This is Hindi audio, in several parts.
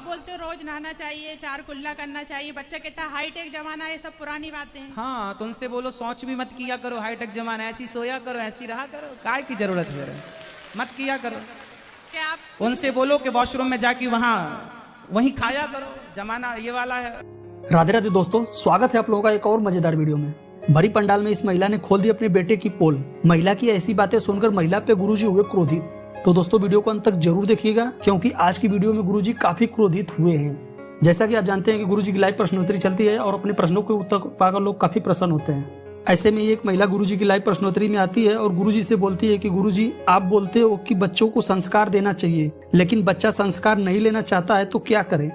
बोलते हो रोज नहाना चाहिए, 4 कुल्ला करना चाहिए, बच्चा कहता है हाईटेक जमाना है, सब पुरानी बातें हैं। हाँ, तो उनसे बोलो शौच भी मत किया करो, हाईटेक जमाना, ऐसी सोया करो, ऐसी रहा करो, काय की जरूरत है, मत किया करो। क्या आप उनसे बोलो कि वॉशरूम में जाके वहीं खाया करो, जमाना ये वाला है। राधे राधे दोस्तों, स्वागत है आप लोगों का एक और मजेदार वीडियो में। भरी पंडाल में इस महिला ने खोल दी अपने बेटे की पोल। महिला की ऐसी बातें सुनकर महिला पे गुरुजी हुए क्रोधित। तो दोस्तों वीडियो को अंत तक जरूर देखिएगा, क्योंकि आज की वीडियो में गुरुजी काफी क्रोधित हुए हैं। जैसा कि आप जानते हैं कि गुरुजी की लाइव प्रश्नोत्तरी चलती है और अपने प्रश्नों के उत्तर पाकर लोग काफी प्रसन्न होते हैं। ऐसे में एक महिला गुरुजी की लाइव प्रश्नोत्तरी में आती है और गुरुजी से बोलती है कि गुरुजी, आप बोलते हो कि बच्चों को संस्कार देना चाहिए, लेकिन बच्चा संस्कार नहीं लेना चाहता है तो क्या करे?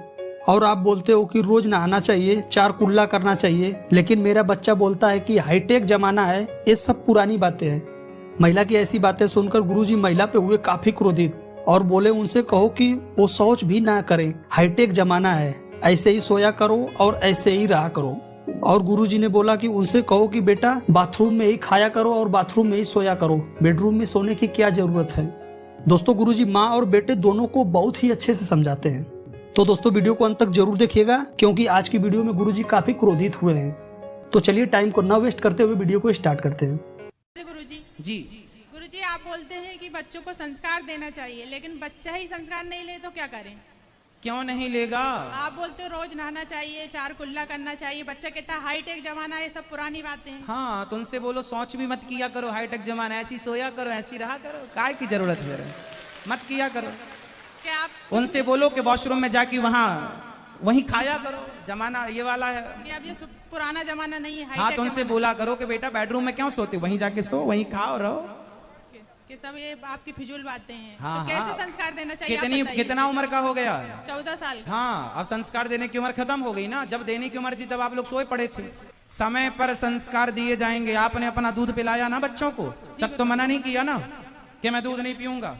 और आप बोलते हो कि रोज नहाना चाहिए, 4 कुल्ला करना चाहिए, लेकिन मेरा बच्चा बोलता है कि हाईटेक जमाना है, ये सब पुरानी बातें हैं। महिला की ऐसी बातें सुनकर गुरुजी महिला पे हुए काफी क्रोधित और बोले उनसे कहो कि वो शौच भी ना करें, हाईटेक जमाना है, ऐसे ही सोया करो और ऐसे ही रहा करो। और गुरुजी ने बोला कि उनसे कहो कि बेटा बाथरूम में ही खाया करो और बाथरूम में ही सोया करो, बेडरूम में सोने की क्या जरूरत है। दोस्तों गुरुजी माँ और बेटे दोनों को बहुत ही अच्छे से समझाते हैं। तो दोस्तों वीडियो को अंत तक जरूर देखिएगा, क्योंकि आज की वीडियो में गुरुजी काफी क्रोधित हुए हैं। तो चलिए टाइम को न वेस्ट करते हुए वीडियो को स्टार्ट करते हैं। जी, गुरुजी आप बोलते हैं कि बच्चों को संस्कार देना चाहिए, लेकिन बच्चा ही संस्कार नहीं ले तो क्या करें? क्यों नहीं लेगा? आप बोलते हो रोज नहाना चाहिए, 4 कुल्ला करना चाहिए, बच्चा कहता है हाईटेक जमाना है, सब पुरानी बातें हैं। हाँ, तो उनसे बोलो शौच भी मत किया करो, हाईटेक जमाना, ऐसी सोया करो, ऐसी रहा करो, काय की जरूरत है, मत किया करो। क्या आप उनसे बोलो कि वॉशरूम में जाके वहीं खाया करो, जमाना ये वाला है। कि अब ये पुराना जमाना नहीं है, हाँ, हाईटेक तो उनसे जमाना बोला करो कि बेटा बेडरूम में क्यों सोते, वहीं जाके सो, वहीं खाओ रहो। कि सब ये आपकी फिजूल बातें हैं। हाँ, तो कैसे हाँ। संस्कार देना चाहिए आप बताइए? कितना उम्र का हो गया? 14 साल का। हाँ, अब संस्कार देने की उम्र खत्म हो गई ना। जब देने की उम्र थी तब आप लोग सोए पड़े थे। समय पर संस्कार दिए जाएंगे। आपने अपना दूध पिलाया ना बच्चों को, तब तो मना नहीं किया ना कि मैं दूध नहीं पीऊंगा।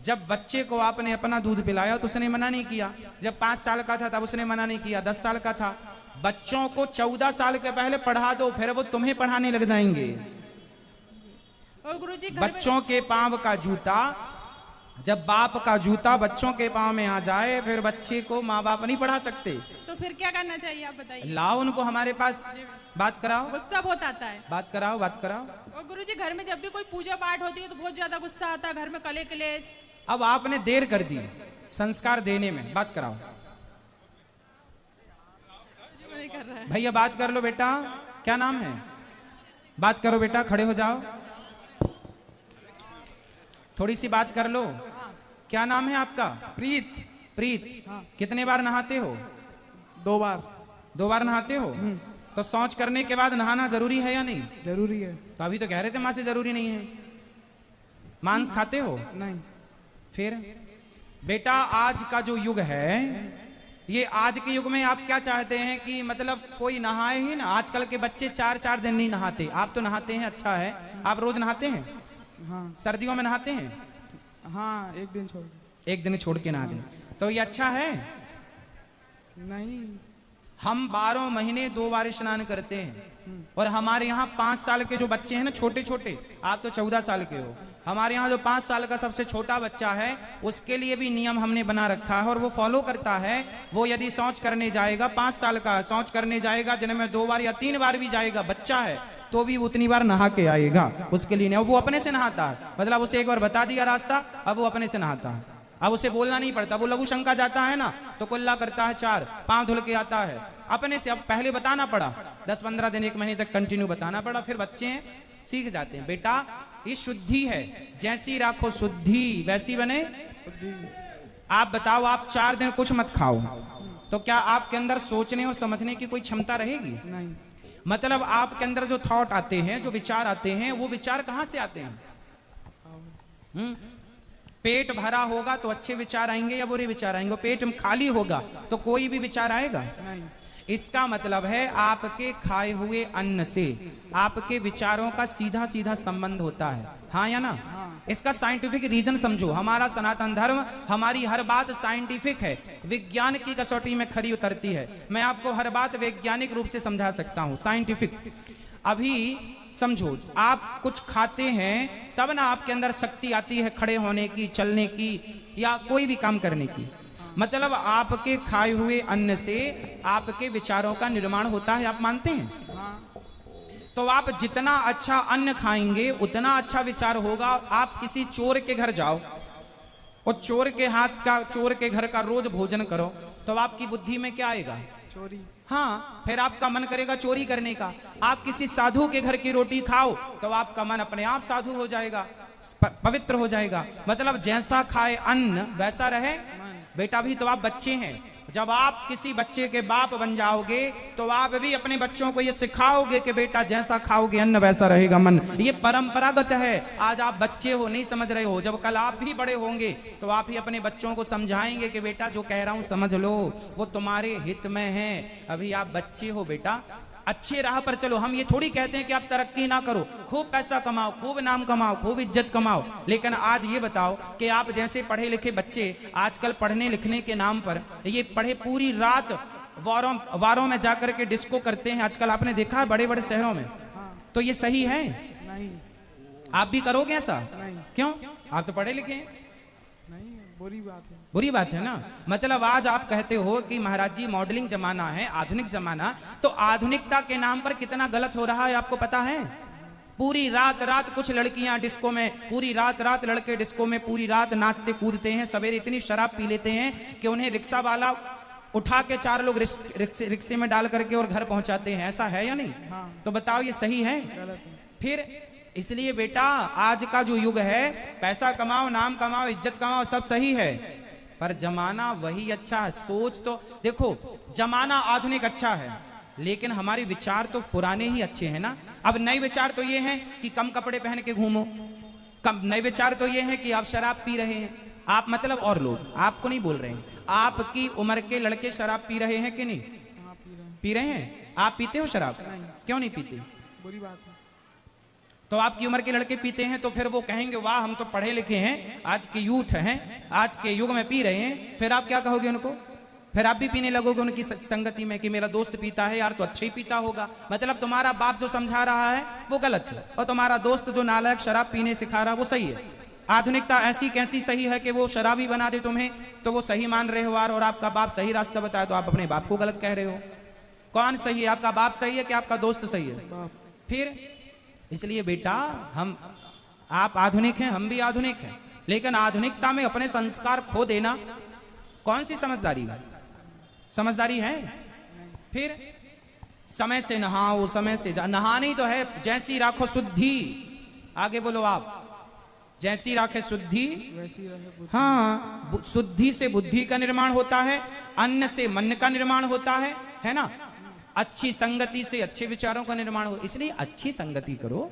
जब बच्चे को आपने अपना दूध पिलाया तो उसने मना नहीं किया। जब 5 साल का था तब उसने मना नहीं किया। 10 साल का था। बच्चों को 14 साल के पहले पढ़ा दो, फिर वो तुम्हें पढ़ाने लग जाएंगे। और गुरुजी बच्चों के पांव का जूता, जब बाप का जूता बच्चों के पांव में आ जाए, फिर बच्चे को माँ बाप नहीं पढ़ा सकते। तो फिर क्या करना चाहिए आप बताइए? लाओ उनको हमारे पास, बात कराओ, गुस्सा बहुत आता है। बात कराओ, बात कराओ। और गुरुजी घर में जब भी कोई पूजा पाठ होती है तो बहुत ज्यादा गुस्सा आता है, घर में कले कलेश। अब आपने देर कर दी संस्कार देने में, बात कराओ। नहीं कर रहा है। भैया बात कर लो बेटा, क्या नाम है? बात करो बेटा, खड़े हो जाओ, थोड़ी सी बात कर लो। क्या नाम है आपका? प्रीत। प्रीत। हाँ। कितने बार नहाते हो? 2 बार। 2 बार नहाते हो? तो शौच करने के बाद नहाना जरूरी है या नहीं? जरूरी है। तो अभी तो कह रहे थे माँ से जरूरी नहीं है। मांस खाते हो? नहीं। फिर बेटा आज का जो युग है, ये आज के युग में आप क्या चाहते हैं कि मतलब कोई नहाए ही ना? आजकल के बच्चे 4-4 दिन नहीं नहाते। आप तो नहाते हैं, अच्छा है। आप रोज नहाते हैं? हाँ। सर्दियों में नहाते हैं? हाँ, एक दिन छोड़। एक दिन छोड़ के नहा दें तो ये अच्छा है? नहीं। हम 12 महीने 2 बार स्नान करते हैं। और हमारे यहाँ 5 साल के जो बच्चे हैं ना, छोटे छोटे, आप तो 14 साल के हो, हमारे यहाँ जो 5 साल का सबसे छोटा बच्चा है, उसके लिए भी नियम हमने बना रखा है और वो फॉलो करता है। वो यदि शौच करने जाएगा, 5 साल का शौच करने जाएगा, दिन में 2 बार या 3 बार भी जाएगा, बच्चा है, तो भी उतनी बार नहा के आएगा। उसके लिए नहीं, वो अपने से नहाता है। मतलब उसे एक बार बता दिया रास्ता, अब वो अपने से नहाता है। अब उसे बोलना नहीं पड़ता। वो लघु शंका जाता है ना तो कुल्ला करता है 4, पांव धुल के आता है अपने से। अब पहले बताना पड़ा, 10-15 दिन 1 महीने तक कंटिन्यू बताना पड़ा, फिर बच्चे सीख जाते हैं। बेटा ये शुद्धि है, जैसी राखो शुद्धि वैसी बने। आप बताओ, आप 4 दिन कुछ मत खाओ तो क्या आपके अंदर सोचने और समझने की कोई क्षमता रहेगी? नहीं। मतलब आपके अंदर जो थॉट आते हैं, जो विचार आते हैं, वो विचार कहां से आते हैं? पेट भरा होगा तो अच्छे विचार आएंगे या बुरे विचार आएंगे? पेट में खाली होगा तो कोई भी विचार आएगा? नहीं। इसका मतलब है आपके खाए हुए अन्न से आपके विचारों का सीधा सीधा संबंध होता है, हाँ या ना? हाँ। इसका साइंटिफिक रीजन समझो। हमारा सनातन धर्म, हमारी हर बात साइंटिफिक है, विज्ञान की कसौटी में खरी उतरती है। मैं आपको हर बात वैज्ञानिक रूप से समझा सकता हूं, साइंटिफिक। अभी समझो, आप कुछ खाते हैं तब ना आपके अंदर शक्ति आती है खड़े होने की, चलने की, या कोई भी काम करने की। मतलब आपके खाए हुए अन्न से आपके विचारों का निर्माण होता है, आप मानते हैं? हाँ। तो आप जितना अच्छा अन्न खाएंगे उतना अच्छा विचार होगा। आप किसी चोर के घर जाओ और चोर के घर का रोज भोजन करो तो आपकी बुद्धि में क्या आएगा? चोरी। हाँ, फिर आपका मन करेगा चोरी करने का। आप किसी साधु के घर की रोटी खाओ तो आपका मन अपने आप साधु हो जाएगा, पवित्र हो जाएगा। मतलब जैसा खाए अन्न वैसा रहे बेटा। भी तो आप बच्चे हैं, जब आप किसी बच्चे के बाप बन जाओगे तो आप भी अपने बच्चों को ये सिखाओगे कि बेटा जैसा खाओगे अन्न वैसा रहेगा मन। ये परंपरागत है। आज आप बच्चे हो, नहीं समझ रहे हो, जब कल आप भी बड़े होंगे तो आप ही अपने बच्चों को समझाएंगे कि बेटा जो कह रहा हूं समझ लो, वो तुम्हारे हित में है। अभी आप बच्चे हो बेटा, अच्छे राह पर चलो। हम ये थोड़ी कहते हैं कि आप तरक्की ना करो, खूब पैसा कमाओ, खूब नाम कमाओ, खूब इज्जत कमाओ। लेकिन आज ये बताओ कि आप जैसे पढ़े लिखे बच्चे आजकल पढ़ने लिखने के नाम पर ये पढ़े पूरी रात वारों में जाकर के डिस्को करते हैं। आजकल आपने देखा है बड़े बड़े शहरों में। तो ये सही है? नहीं। आप भी करोगे ऐसा? नहीं। क्यों? आप तो पढ़े लिखे हैं। नहीं, बुरी बात है। बुरी बात है ना। मतलब आज आप कहते हो कि महाराज जी मॉडलिंग जमाना है, आधुनिक जमाना, तो आधुनिकता के नाम पर कितना गलत हो रहा है आपको पता है? पूरी रात कुछ लड़कियां डिस्को में, पूरी रात लड़के डिस्को में पूरी रात नाचते कूदते हैं। सवेरे इतनी शराब पी लेते हैं कि उन्हें रिक्शा वाला उठा के 4 लोग रिक्शे में डाल करके और घर पहुंचाते हैं। ऐसा है या नहीं? हाँ। तो बताओ ये सही है? गलत है। फिर इसलिए बेटा आज का जो युग है, पैसा कमाओ, नाम कमाओ, इज्जत कमाओ, सब सही है, पर जमाना वही अच्छा है। सोच तो देखो, जमाना आधुनिक अच्छा है लेकिन हमारे विचार तो पुराने ही अच्छे हैं ना। अब नए विचार तो ये हैं कि कम कपड़े पहन के घूमो, नए विचार तो ये हैं कि आप शराब पी रहे हैं। आप मतलब और लोग, आपको नहीं बोल रहे हैं, आपकी उम्र के लड़के शराब पी रहे हैं कि नहीं? हाँ, पी रहे हैं। आप पीते हो शराब? नहीं। क्यों नहीं पीते? बुरी बात है। तो आपकी उम्र के लड़के पीते हैं तो फिर वो कहेंगे वाह हम तो पढ़े लिखे हैं, आज के यूथ हैं, आज के युग में पी रहे हैं। फिर आप क्या कहोगे उनको? फिर आप भी पीने लगोगे उनकी संगति में कि मेरा दोस्त पीता है यार तो अच्छा ही पीता होगा। मतलब तुम्हारा बाप जो समझा रहा है वो गलत है और तुम्हारा दोस्त जो नालायक शराब पीने सिखा रहा है वो सही है। आधुनिकता ऐसी कैसी सही है कि वो शराबी बना दे तुम्हें तो वो सही मान रहे हो, और आपका बाप सही रास्ता बताए तो आप अपने बाप को गलत कह रहे हो। कौन सही है? आपका बाप सही है कि आपका दोस्त सही है? फिर इसलिए बेटा आप आधुनिक हैं, हम भी आधुनिक हैं, लेकिन आधुनिकता में अपने संस्कार खो देना कौन सी समझदारी है? समझदारी है? फिर समय से नहाओ, समय से नहानी तो है, जैसी राखो शुद्धि। आगे बोलो आप, जैसी राखे शुद्धि वैसी रहे बुद्धि। हाँ, शुद्धि से बुद्धि का निर्माण होता है, अन्न से मन का निर्माण होता है ना। अच्छी संगति से अच्छे विचारों का निर्माण हो। इसलिए अच्छी संगति करो।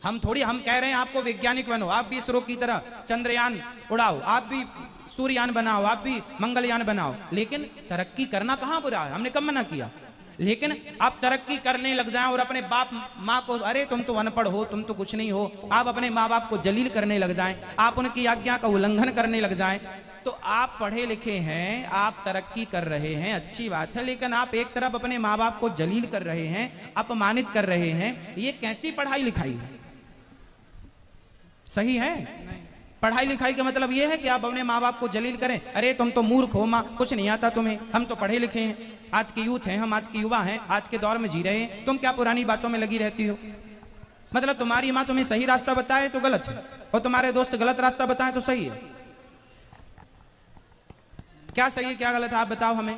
हम कह रहे हैं आपको वैज्ञानिक बनो, आप भी इसरो की तरह चंद्रयान उड़ाओ, आप भी सूर्ययान बनाओ, आप भी मंगलयान बनाओ, लेकिन तरक्की करना कहाँ बुरा है? हमने कब मना किया? लेकिन आप तरक्की करने लग जाएं और अपने बाप माँ को, अरे तुम तो अनपढ़ हो, तुम तो कुछ नहीं हो, आप अपने माँ बाप को जलील करने लग जाएं, आप उनकी आज्ञा का उल्लंघन करने लग जाएं, तो आप पढ़े लिखे हैं, आप तरक्की कर रहे हैं, अच्छी बात है, लेकिन आप एक तरफ अपने माँ बाप को जलील कर रहे हैं, अपमानित कर रहे हैं। ये कैसी पढ़ाई लिखाई है? सही है? नहीं। पढ़ाई लिखाई का मतलब ये है कि आप अपने माँ बाप को जलील करें, अरे तुम तो मूर्ख हो माँ, कुछ नहीं आता तुम्हें, हम तो पढ़े लिखे हैं, आज के यूथ हैं, हम आज के युवा हैं, आज के दौर में जी रहे हैं, तुम क्या पुरानी बातों में लगी रहती हो? मतलब तुम्हारी माँ तुम्हें सही रास्ता बताए तो गलत है और तुम्हारे दोस्त गलत रास्ता बताए तो सही है। क्या सही है क्या गलत है? आप बताओ हमें,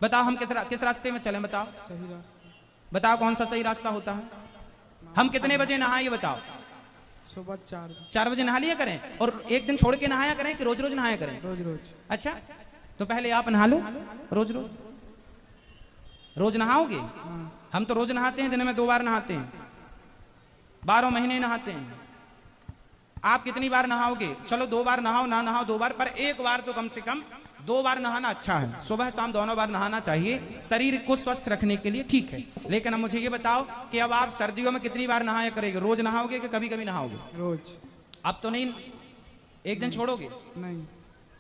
बताओ हम किस रास्ते में चलें? बताओ सही रास्ता। बताओ कौन सा सही रास्ता होता है? हम कितने बजे नहाए ये बताओ? सुबह 4 बजे नहा लिया करें, और एक दिन छोड़ के नहाया करें कि रोज रोज नहाया करें? रोज रोज। अच्छा, तो पहले आप नहा लो, रोज रोज रोज नहाओगे? हम तो रोज नहाते हैं, दिन में 2 बार नहाते हैं, 12 महीने नहाते हैं। आप कितनी बार नहाओगे? चलो 2 बार नहाओ, ना नहाओ 2 बार, पर एक बार तो कम से कम 2 बार नहाना अच्छा है। सुबह शाम दोनों बार नहाना चाहिए, शरीर को स्वस्थ रखने के लिए, ठीक है। लेकिन अब मुझे ये बताओ कि अब आप सर्दियों में कितनी बार नहाया करेंगे? रोज नहाओगे कि कभी कभी नहाओगे? रोज। अब तो नहीं, एक दिन छोड़ोगे? नहीं।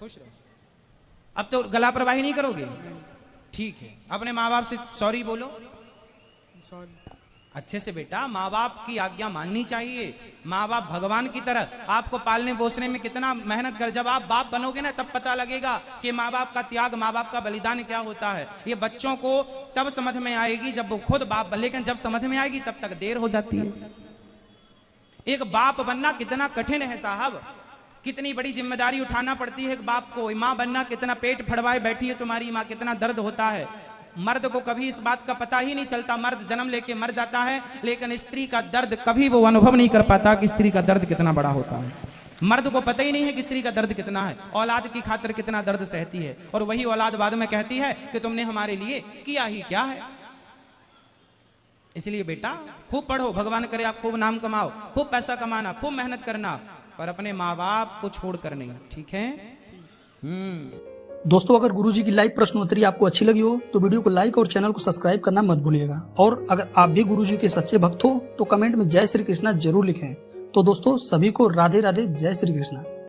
खुश रहो। अब तो गला प्रवाही नहीं करोगे? ठीक है। अपने माँ बाप से सॉरी बोलो। सॉरी। अच्छे से बेटा, माँ बाप की आज्ञा माननी चाहिए। माँ बाप भगवान की तरह आपको पालने पोसने में कितना मेहनत कर, जब आप बाप बनोगे ना तब पता लगेगा कि माँ बाप का त्याग, माँ बाप का बलिदान क्या होता है। ये बच्चों को तब समझ में आएगी जब वो खुद बाप बन, लेकिन जब समझ में आएगी तब तक देर हो जाती है। एक बाप बनना कितना कठिन है साहब, कितनी बड़ी जिम्मेदारी उठाना पड़ती है एक बाप को। माँ बनना कितना, पेट फड़वाए बैठी है तुम्हारी माँ, कितना दर्द होता है। मर्द को कभी इस बात का पता ही नहीं चलता, मर्द जन्म लेके मर जाता है, लेकिन स्त्री का दर्द कभी वो अनुभव नहीं कर पाता कि स्त्री का दर्द कितना बड़ा होता है। मर्द को पता ही नहीं है कि स्त्री का दर्द कितना है, औलाद की खातिर कितना दर्द सहती है, और वही औलाद बाद में कहती है कि तुमने हमारे लिए किया ही क्या है। इसलिए बेटा खूब पढ़ो, भगवान करे आप खूब नाम कमाओ, खूब पैसा कमाना, खूब मेहनत करना, पर अपने माँ बाप को छोड़कर नहीं, ठीक है। दोस्तों, अगर गुरुजी की लाइव प्रश्नोत्तरी आपको अच्छी लगी हो तो वीडियो को लाइक और चैनल को सब्सक्राइब करना मत भूलिएगा। और अगर आप भी गुरुजी के सच्चे भक्त हो तो कमेंट में जय श्री कृष्णा जरूर लिखें। तो दोस्तों, सभी को राधे राधे, जय श्री कृष्णा।